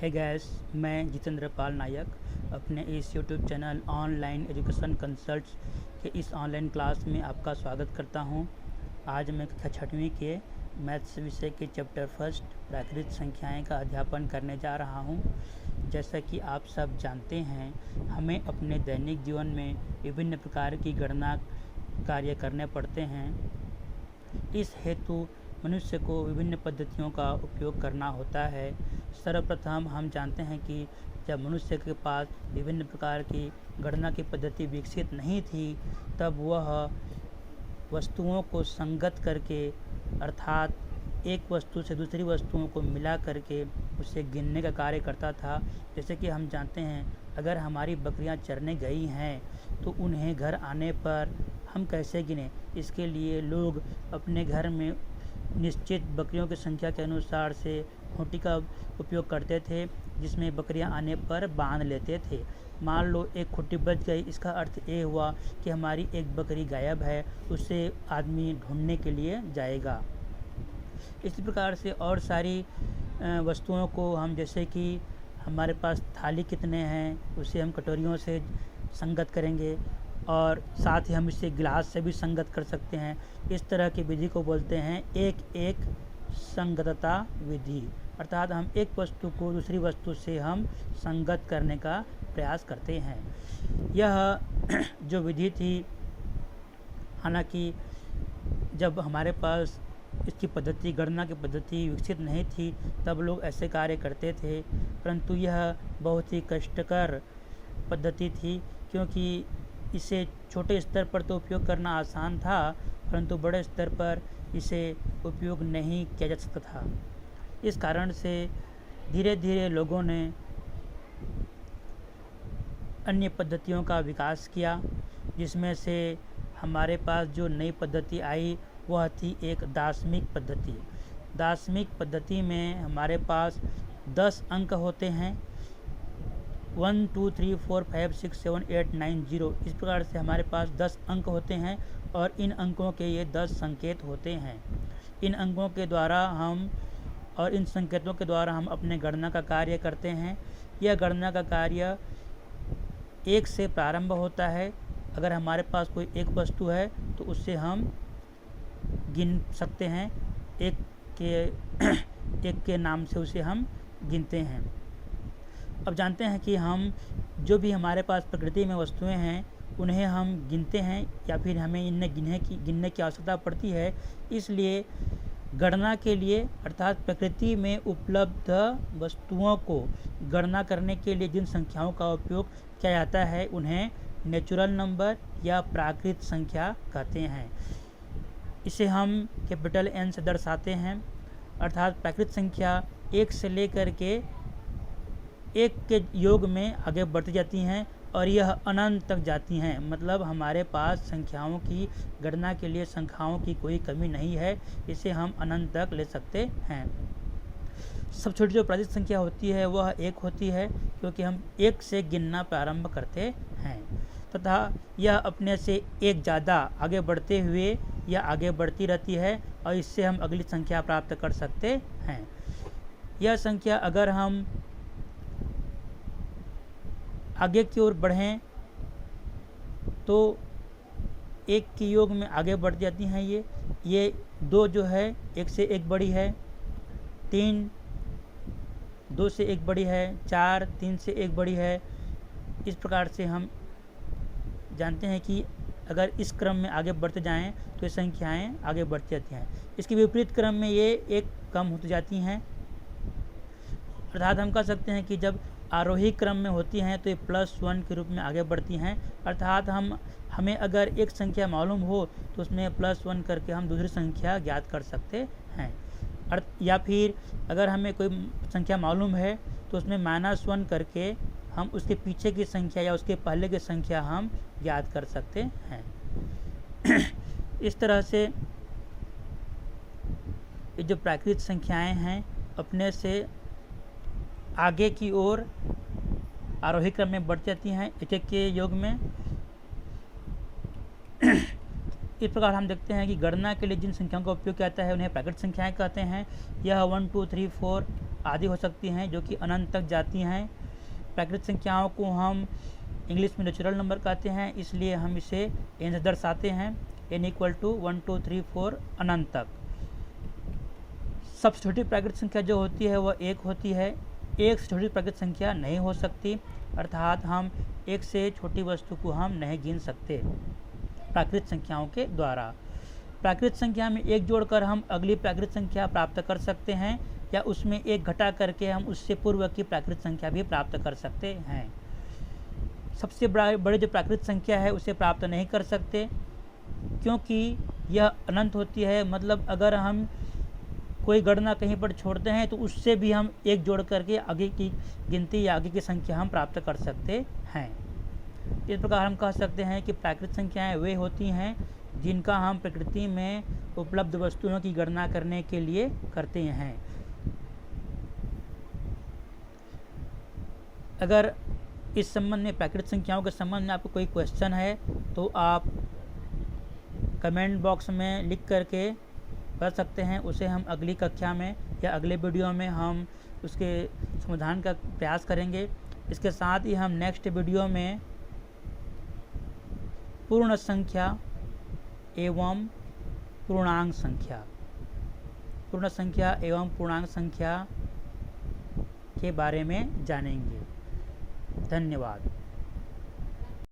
है गैस, मैं जितेंद्र पाल नायक अपने इस YouTube channel online education consults के इस ऑनलाइन क्लास में आपका स्वागत करता हूं। आज मैं कक्षा 6वीं के मैथ्स विषय के चैप्टर फर्स्ट प्राकृत संख्याएं का अध्यापन करने जा रहा हूं। जैसा कि आप सब जानते हैं, हमें अपने दैनिक जीवन में विभिन्न प्रकार की गणना कार्य करने पड़ते हैं। इस हेतु मनुष्य को विभिन्न पद्धतियों का उपयोग करना होता है। सर्वप्रथम हम जानते हैं कि जब मनुष्य के पास विभिन्न प्रकार की गणना की पद्धति विकसित नहीं थी, तब वह वस्तुओं को संगत करके, अर्थात एक वस्तु से दूसरी वस्तुओं को मिला करके उसे गिनने का कार्य करता था। जैसे कि हम जानते हैं, अगर हमारी बकरियां चरने गई हैं तो उन्हें घर आने पर हम कैसे गिनें। इसके लिए लोग अपने घर में निश्चित बकरियों की संख्या के अनुसार से खूंटी का उपयोग करते थे, जिसमें बकरियां आने पर बांध लेते थे। मान लो एक खूंटी बच गई, इसका अर्थ ये हुआ कि हमारी एक बकरी गायब है, उसे आदमी ढूंढने के लिए जाएगा। इसी प्रकार से और सारी वस्तुओं को हम, जैसे कि हमारे पास थाली कितने हैं उसे हम कटोरियों से संगत करेंगे और साथ ही हम इसे गिलास से भी संगत कर सकते हैं। इस तरह की विधि को बोलते हैं एक एक संगतता विधि, अर्थात हम एक वस्तु को दूसरी वस्तु से हम संगत करने का प्रयास करते हैं। यह जो विधि थी, हालांकि जब हमारे पास इसकी पद्धति, गणना की पद्धति विकसित नहीं थी, तब लोग ऐसे कार्य करते थे, परंतु यह बहुत ही कष्टकर पद्धति थी, क्योंकि इसे छोटे स्तर पर तो उपयोग करना आसान था, परंतु बड़े स्तर पर इसे उपयोग नहीं किया जा सकता था। इस कारण से धीरे धीरे लोगों ने अन्य पद्धतियों का विकास किया, जिसमें से हमारे पास जो नई पद्धति आई वह थी एक दाशमिक पद्धति। दाशमिक पद्धति में हमारे पास 10 अंक होते हैं, 1 2 3 4 5 6 7 8 9 0। इस प्रकार से हमारे पास 10 अंक होते हैं और इन अंकों के ये 10 संकेत होते हैं। इन अंकों के द्वारा हम और इन संकेतों के द्वारा हम अपने गणना का कार्य करते हैं। यह गणना का कार्य 1 से प्रारंभ होता है। अगर हमारे पास कोई एक वस्तु है तो उससे हम गिन सकते हैं, एक के नाम से उसे हम गिनते हैं। अब जानते हैं कि हम जो भी हमारे पास प्रकृति में वस्तुएं हैं उन्हें हम गिनते हैं या फिर हमें इन्हें गिनने की आवश्यकता पड़ती है। इसलिए गणना के लिए, अर्थात प्रकृति में उपलब्ध वस्तुओं को गणना करने के लिए जिन संख्याओं का उपयोग किया जाता है उन्हें नेचुरल नंबर या प्राकृत संख्या कहते हैं। इसे हम कैपिटल N से दर्शाते हैं, अर्थात प्राकृत संख्या 1 से लेकर के 1 के योग में आगे बढ़ती जाती हैं और यह अनंत तक जाती हैं। मतलब हमारे पास संख्याओं की गणना के लिए संख्याओं की कोई कमी नहीं है, इसे हम अनंत तक ले सकते हैं। सब छोटी जो प्राकृत संख्या होती है वह 1 होती है, क्योंकि हम 1 से गिनना प्रारंभ करते हैं, तथा यह अपने से एक ज़्यादा आगे बढ़ते हुए या आगे बढ़ती रहती है और इससे हम अगली संख्या प्राप्त कर सकते हैं। यह संख्या अगर हम आगे की ओर बढ़ें तो 1 के योग में आगे बढ़ जाती हैं। ये 2 जो है 1 से 1 बड़ी है, 3 2 से 1 बड़ी है, 4 3 से 1 बड़ी है। इस प्रकार से हम जानते हैं कि अगर इस क्रम में आगे बढ़ते जाएं तो ये संख्याएं आगे बढ़ती जाती हैं। इसके विपरीत क्रम में ये 1 कम होती जाती हैं, अर्थात हम कह सकते हैं कि जब आरोही क्रम में होती हैं तो ये +1 के रूप में आगे बढ़ती हैं। अर्थात हमें अगर एक संख्या मालूम हो तो उसमें +1 करके हम दूसरी संख्या ज्ञात कर सकते हैं। या फिर अगर हमें कोई संख्या मालूम है तो उसमें -1 करके हम उसके पीछे की संख्या या उसके पहले की संख्या हम ज्ञात कर सकते हैं। इस तरह से ये जो प्राकृत संख्याएं हैं अपने से आगे की ओर आरोही क्रम में बढ़ जाती हैं 1 के योग में। इस प्रकार हम देखते हैं कि गणना के लिए जिन संख्याओं का उपयोग किया जाता है उन्हें प्राकृत संख्याएं कहते हैं। यह 1 2 3 4 आदि हो सकती हैं जो कि अनंत तक जाती हैं। प्राकृत संख्याओं को हम इंग्लिश में नेचुरल नंबर कहते हैं, इसलिए हम इसे n से दर्शाते हैं, n इक्वल टू 1 2 3 4 अनंत तक। सबसे छोटी प्राकृत संख्या जो होती है वह 1 होती है। एक से छोटी प्राकृत संख्या नहीं हो सकती, अर्थात हम एक से छोटी वस्तु को हम नहीं गिन सकते प्राकृत संख्याओं के द्वारा। प्राकृत संख्या में एक जोड़कर हम अगली प्राकृत संख्या प्राप्त कर सकते हैं, या उसमें एक घटा करके हम उससे पूर्व की प्राकृत संख्या भी प्राप्त कर सकते हैं। सबसे बड़ी जो प्राकृत संख्या है उसे प्राप्त नहीं कर सकते, क्योंकि यह अनंत होती है। मतलब अगर हम कोई गणना कहीं पर छोड़ते हैं तो उससे भी हम एक जोड़ करके आगे की गिनती या आगे की संख्या हम प्राप्त कर सकते हैं। इस प्रकार हम कह सकते हैं कि प्राकृत संख्याएं वे होती हैं जिनका हम प्रकृति में उपलब्ध वस्तुओं की गणना करने के लिए करते हैं। अगर इस संबंध में, प्राकृत संख्याओं के संबंध में आपको कोई क्वेश्चन है तो आप कमेंट बॉक्स में लिख करके कर सकते हैं। उसे हम अगली कक्षा में या अगले वीडियो में हम उसके समाधान का प्रयास करेंगे। इसके साथ ही हम नेक्स्ट वीडियो में पूर्ण संख्या एवं पूर्णांक संख्या के बारे में जानेंगे। धन्यवाद।